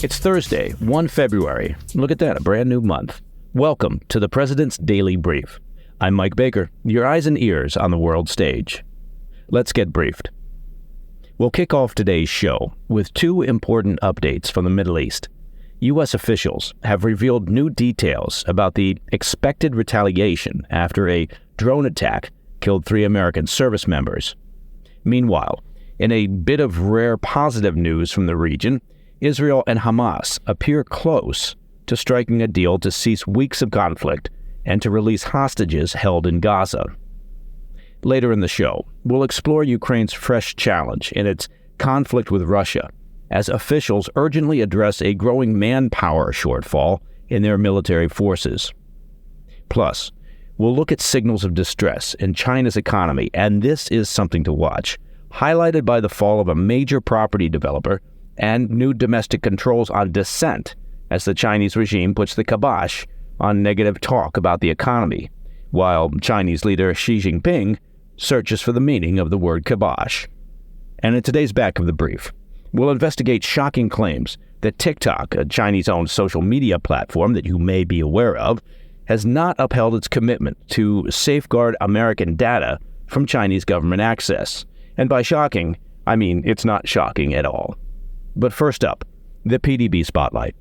It's Thursday, 1 February. Look at that, a brand new month. Welcome to the President's Daily Brief. I'm Mike Baker, your eyes and ears on the world stage. Let's get briefed. We'll kick off today's show with two important updates from the Middle East. U.S. officials have revealed new details about the expected retaliation after a drone attack killed 3 American service members. Meanwhile, in a bit of rare positive news from the region, Israel and Hamas appear close to striking a deal to cease weeks of conflict and to release hostages held in Gaza. Later in the show, we'll explore Ukraine's fresh challenge in its conflict with Russia as officials urgently address a growing manpower shortfall in their military forces. Plus, we'll look at signals of distress in China's economy, and this is something to watch, highlighted by the fall of a major property developer and new domestic controls on dissent as the Chinese regime puts the kibosh on negative talk about the economy, while Chinese leader Xi Jinping searches for the meaning of the word kibosh. And in today's Back of the Brief, we'll investigate shocking claims that TikTok, a Chinese-owned social media platform that you may be aware of, has not upheld its commitment to safeguard American data from Chinese government access. And by shocking, I mean it's not shocking at all. But first up, the PDB Spotlight.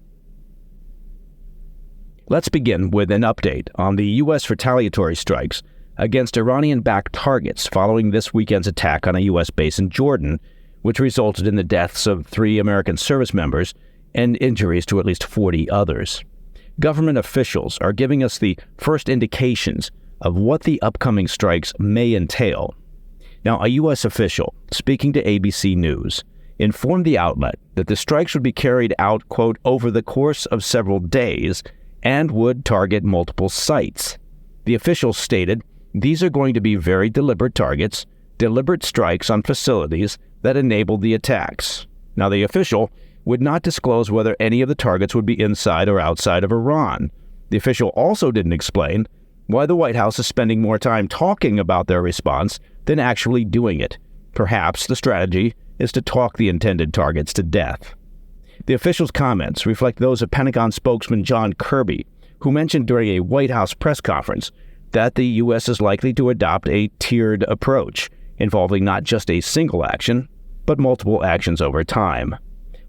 Let's begin with an update on the U.S. retaliatory strikes against Iranian-backed targets following this weekend's attack on a U.S. base in Jordan, which resulted in the deaths of 3 American service members and injuries to at least 40 others. Government officials are giving us the first indications of what the upcoming strikes may entail. Now, a U.S. official speaking to ABC News informed the outlet that the strikes would be carried out, quote, over the course of several days and would target multiple sites. The official stated, these are going to be very deliberate targets, deliberate strikes on facilities that enabled the attacks. Now, the official would not disclose whether any of the targets would be inside or outside of Iran. The official also didn't explain why the White House is spending more time talking about their response than actually doing it. Perhaps the strategy is to talk the intended targets to death. The official's comments reflect those of Pentagon spokesman John Kirby, who mentioned during a White House press conference that the U.S. is likely to adopt a tiered approach, involving not just a single action, but multiple actions over time.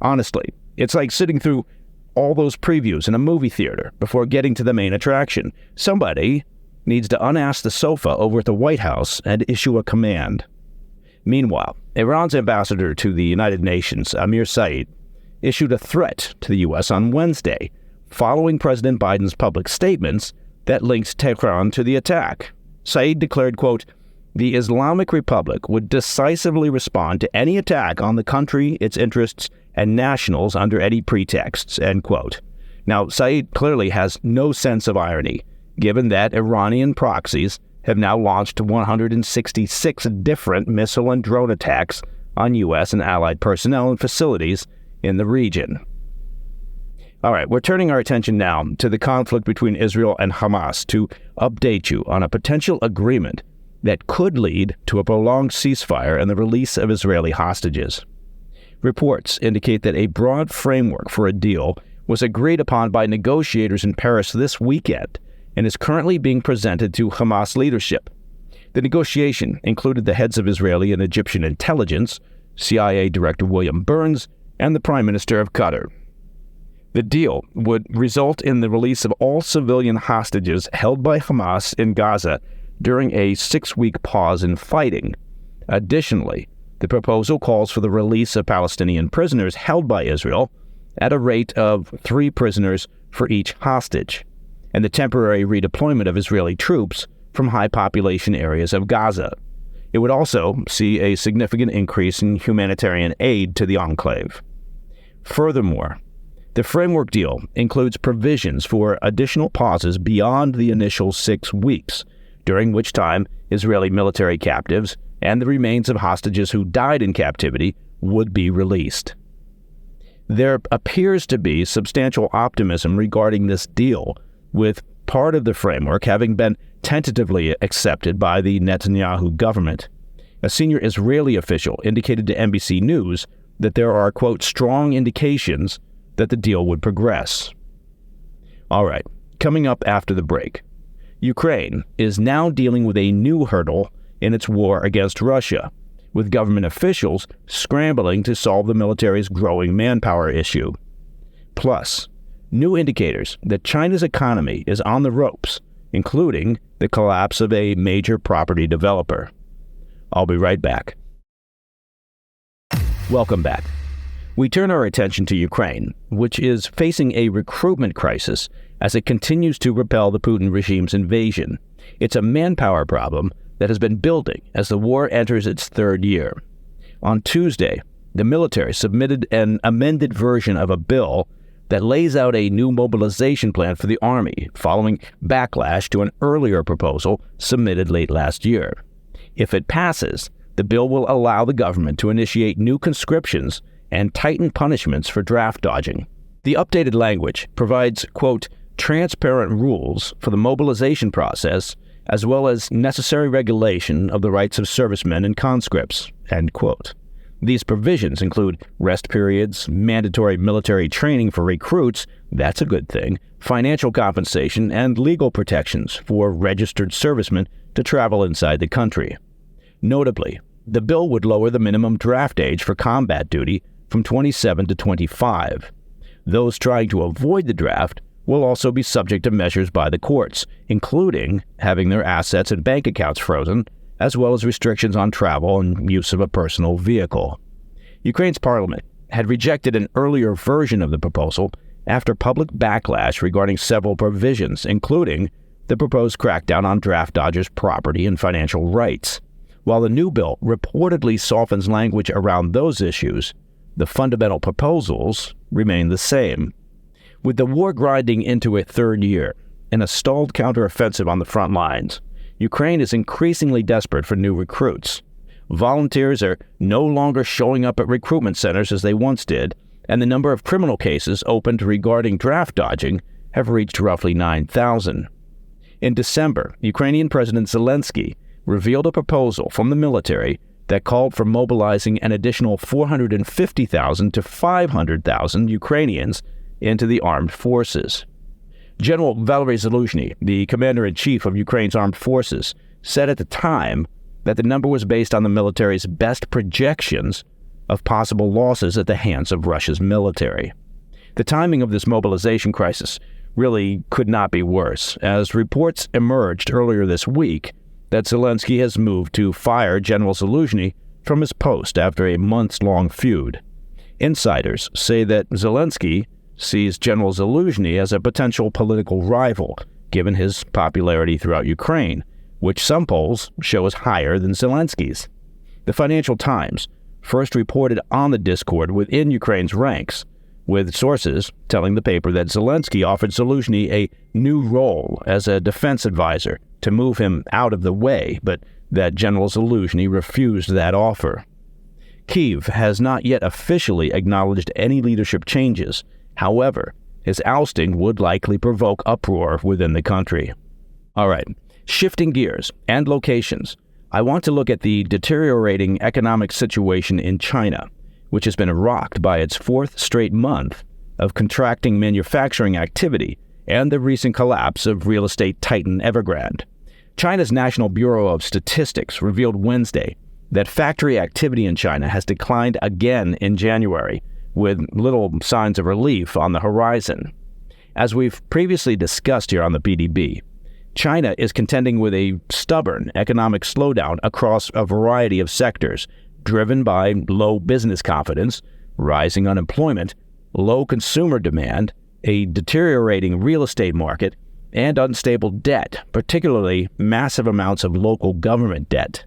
Honestly, it's like sitting through all those previews in a movie theater before getting to the main attraction. Somebody needs to unask the sofa over at the White House and issue a command. Meanwhile, Iran's ambassador to the United Nations, Amir Saeed, issued a threat to the U.S. on Wednesday, following President Biden's public statements that linked Tehran to the attack. Saeed declared, quote, the Islamic Republic would decisively respond to any attack on the country, its interests, and nationals under any pretexts, end quote. Now, Saeed clearly has no sense of irony, given that Iranian proxies have now launched 166 different missile and drone attacks on U.S. and allied personnel and facilities in the region. All right, we're turning our attention now to the conflict between Israel and Hamas to update you on a potential agreement that could lead to a prolonged ceasefire and the release of Israeli hostages. Reports indicate that a broad framework for a deal was agreed upon by negotiators in Paris this weekend and is currently being presented to Hamas leadership. The negotiation included the heads of Israeli and Egyptian intelligence, CIA Director William Burns, and the Prime Minister of Qatar. The deal would result in the release of all civilian hostages held by Hamas in Gaza during a 6-week pause in fighting. Additionally, the proposal calls for the release of Palestinian prisoners held by Israel at a rate of 3 prisoners for each hostage, and the temporary redeployment of Israeli troops from high-population areas of Gaza. It would also see a significant increase in humanitarian aid to the enclave. Furthermore, the framework deal includes provisions for additional pauses beyond the initial 6 weeks, during which time Israeli military captives and the remains of hostages who died in captivity would be released. There appears to be substantial optimism regarding this deal, with part of the framework having been tentatively accepted by the Netanyahu government. A senior Israeli official indicated to NBC News that there are, quote, strong indications that the deal would progress. All right, coming up after the break, Ukraine is now dealing with a new hurdle in its war against Russia, with government officials scrambling to solve the military's growing manpower issue. Plus, new indicators that China's economy is on the ropes, including the collapse of a major property developer. I'll be right back. Welcome back. We turn our attention to Ukraine, which is facing a recruitment crisis as it continues to repel the Putin regime's invasion. It's a manpower problem that has been building as the war enters its third year. On Tuesday, the military submitted an amended version of a bill that lays out a new mobilization plan for the Army, following backlash to an earlier proposal submitted late last year. If it passes, the bill will allow the government to initiate new conscriptions and tighten punishments for draft dodging. The updated language provides, quote, transparent rules for the mobilization process, as well as necessary regulation of the rights of servicemen and conscripts, end quote. These provisions include rest periods, mandatory military training for recruits, that's a good thing, financial compensation, and legal protections for registered servicemen to travel inside the country. Notably, the bill would lower the minimum draft age for combat duty from 27 to 25. Those trying to avoid the draft will also be subject to measures by the courts, including having their assets and bank accounts frozen, as well as restrictions on travel and use of a personal vehicle. Ukraine's parliament had rejected an earlier version of the proposal after public backlash regarding several provisions, including the proposed crackdown on draft dodgers' property and financial rights. While the new bill reportedly softens language around those issues, the fundamental proposals remain the same. With the war grinding into a third year and a stalled counteroffensive on the front lines, Ukraine is increasingly desperate for new recruits. Volunteers are no longer showing up at recruitment centers as they once did, and the number of criminal cases opened regarding draft dodging have reached roughly 9,000. In December, Ukrainian President Zelensky revealed a proposal from the military that called for mobilizing an additional 450,000 to 500,000 Ukrainians into the armed forces. General Valery Zaluzhny, the commander-in-chief of Ukraine's armed forces, said at the time that the number was based on the military's best projections of possible losses at the hands of Russia's military. The timing of this mobilization crisis really could not be worse, as reports emerged earlier this week that Zelensky has moved to fire General Zaluzhny from his post after a months-long feud. Insiders say that Zelensky sees General Zaluzhny as a potential political rival, given his popularity throughout Ukraine, which some polls show is higher than Zelensky's. The Financial Times first reported on the discord within Ukraine's ranks, with sources telling the paper that Zelensky offered Zaluzhny a new role as a defense advisor to move him out of the way, but that General Zaluzhny refused that offer. Kyiv has not yet officially acknowledged any leadership changes. However, his ousting would likely provoke uproar within the country. All right, shifting gears and locations, I want to look at the deteriorating economic situation in China, which has been rocked by its fourth straight month of contracting manufacturing activity and the recent collapse of real estate titan Evergrande. China's National Bureau of Statistics revealed Wednesday that factory activity in China has declined again in January, with little signs of relief on the horizon. As we've previously discussed here on the PDB, China is contending with a stubborn economic slowdown across a variety of sectors, driven by low business confidence, rising unemployment, low consumer demand, a deteriorating real estate market, and unstable debt, particularly massive amounts of local government debt.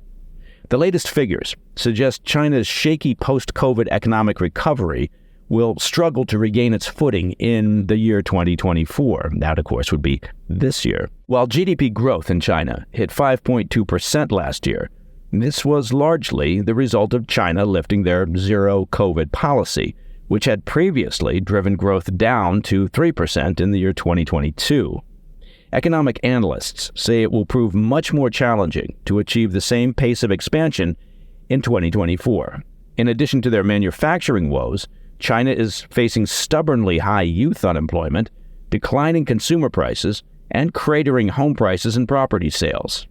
The latest figures suggest China's shaky post-COVID economic recovery will struggle to regain its footing in the year 2024. That, of course, would be this year. While GDP growth in China hit 5.2% last year, this was largely the result of China lifting their zero-COVID policy, which had previously driven growth down to 3% in the year 2022. Economic analysts say it will prove much more challenging to achieve the same pace of expansion in 2024. In addition to their manufacturing woes, China is facing stubbornly high youth unemployment, declining consumer prices, and cratering home prices and property sales.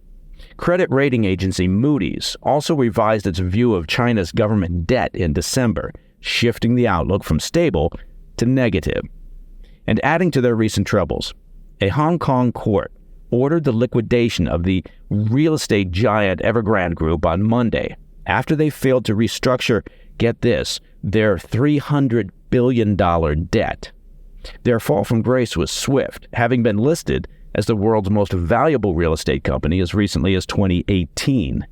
Credit rating agency Moody's also revised its view of China's government debt in December, shifting the outlook from stable to negative. And adding to their recent troubles, a Hong Kong court ordered the liquidation of the real estate giant Evergrande Group on Monday after they failed to restructure, get this, their $300 billion debt. Their fall from grace was swift, having been listed as the world's most valuable real estate company as recently as 2018.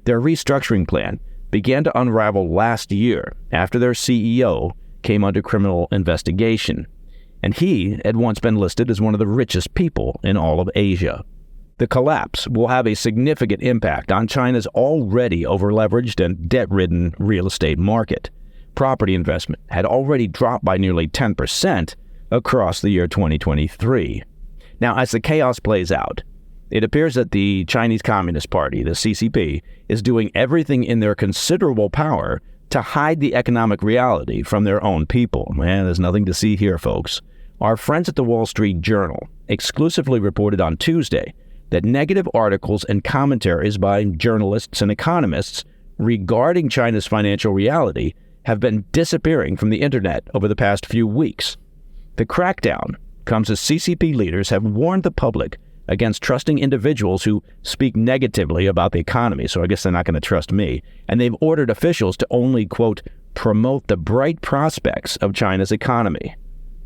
Their restructuring plan began to unravel last year after their CEO came under criminal investigation, and he had once been listed as one of the richest people in all of Asia. The collapse will have a significant impact on China's already overleveraged and debt-ridden real estate market. Property investment had already dropped by nearly 10% across the year 2023. Now, as the chaos plays out, it appears that the Chinese Communist Party, the CCP, is doing everything in their considerable power to hide the economic reality from their own people. Man, there's nothing to see here, folks. Our friends at the Wall Street Journal exclusively reported on Tuesday that negative articles and commentaries by journalists and economists regarding China's financial reality have been disappearing from the internet over the past few weeks. The crackdown comes as CCP leaders have warned the public against trusting individuals who speak negatively about the economy, so I guess they're not going to trust me, and they've ordered officials to only, quote, promote the bright prospects of China's economy.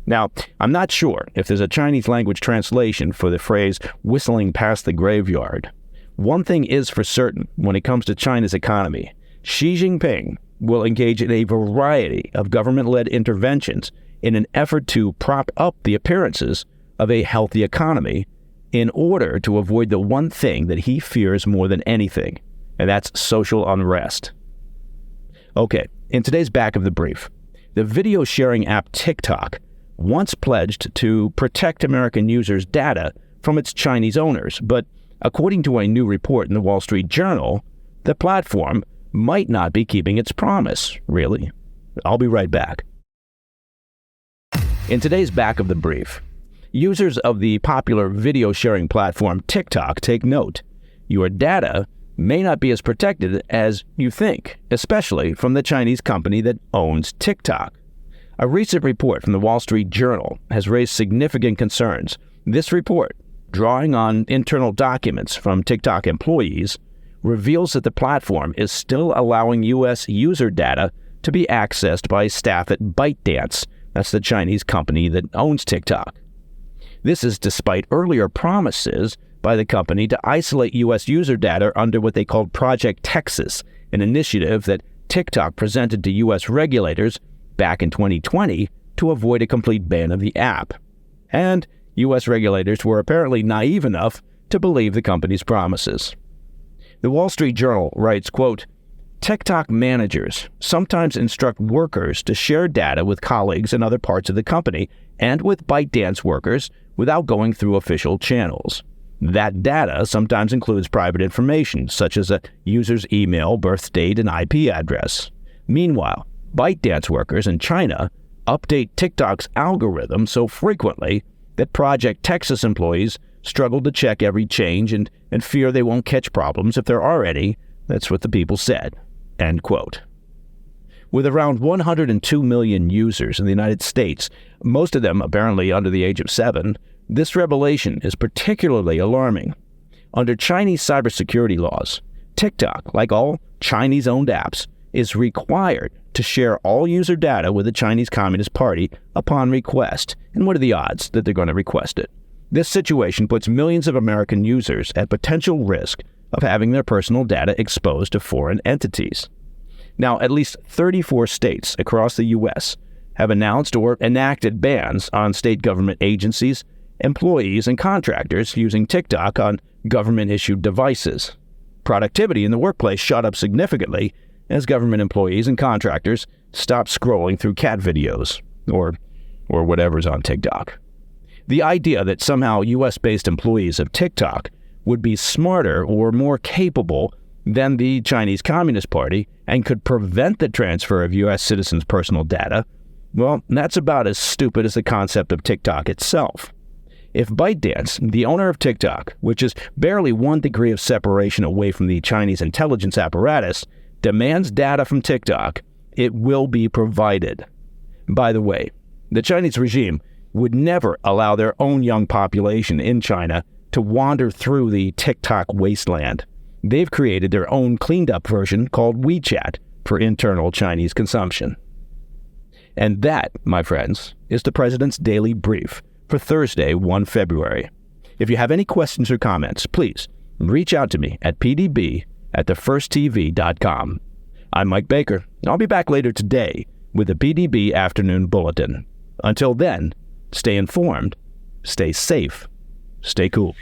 Now, I'm not sure if there's a Chinese language translation for the phrase whistling past the graveyard. One thing is for certain when it comes to China's economy. Xi Jinping will engage in a variety of government-led interventions in an effort to prop up the appearances of a healthy economy in order to avoid the one thing that he fears more than anything, and that's social unrest. Okay, in today's Back of the Brief, the video sharing app TikTok once pledged to protect American users' data from its Chinese owners, but according to a new report in the Wall Street Journal, the platform might not be keeping its promise, really. I'll be right back. In today's Back of the Brief, users of the popular video sharing platform TikTok take note. Your data may not be as protected as you think, especially from the Chinese company that owns TikTok. A recent report from the Wall Street Journal has raised significant concerns. This report, drawing on internal documents from TikTok employees, reveals that the platform is still allowing U.S. user data to be accessed by staff at ByteDance. That's the Chinese company that owns TikTok. This is despite earlier promises by the company to isolate U.S. user data under what they called Project Texas, an initiative that TikTok presented to U.S. regulators back in 2020 to avoid a complete ban of the app. And U.S. regulators were apparently naive enough to believe the company's promises. The Wall Street Journal writes, quote, TikTok managers sometimes instruct workers to share data with colleagues in other parts of the company and with ByteDance workers without going through official channels. That data sometimes includes private information, such as a user's email, birth date, and IP address. Meanwhile, ByteDance workers in China update TikTok's algorithm so frequently that Project Texas employees struggle to check every change and fear they won't catch problems if there are any. That's what the people said. End quote. With around 102 million users in the United States, most of them apparently under the age of 7, this revelation is particularly alarming. Under Chinese cybersecurity laws, TikTok, like all Chinese-owned apps, is required to share all user data with the Chinese Communist Party upon request. And what are the odds that they're going to request it? This situation puts millions of American users at potential risk of having their personal data exposed to foreign entities. Now, at least 34 states across the U.S. have announced or enacted bans on state government agencies, employees, and contractors using TikTok on government-issued devices. Productivity in the workplace shot up significantly as government employees and contractors stopped scrolling through cat videos or whatever's on TikTok. The idea that somehow U.S.-based employees of TikTok would be smarter or more capable than the Chinese Communist Party and could prevent the transfer of U.S. citizens' personal data Well, that's about as stupid as the concept of TikTok itself. If ByteDance, the owner of TikTok, which is barely 1 degree of separation away from the Chinese intelligence apparatus, demands data from TikTok, it will be provided. By the way, the Chinese regime would never allow their own young population in China to wander through the TikTok wasteland. They've created their own cleaned-up version called WeChat for internal Chinese consumption. And that, my friends, is the President's Daily Brief for Thursday, 1 February. If you have any questions or comments, please reach out to me at pdb@thefirsttv.com. I'm Mike Baker, and I'll be back later today with the PDB Afternoon Bulletin. Until then, stay informed, stay safe, stay cool.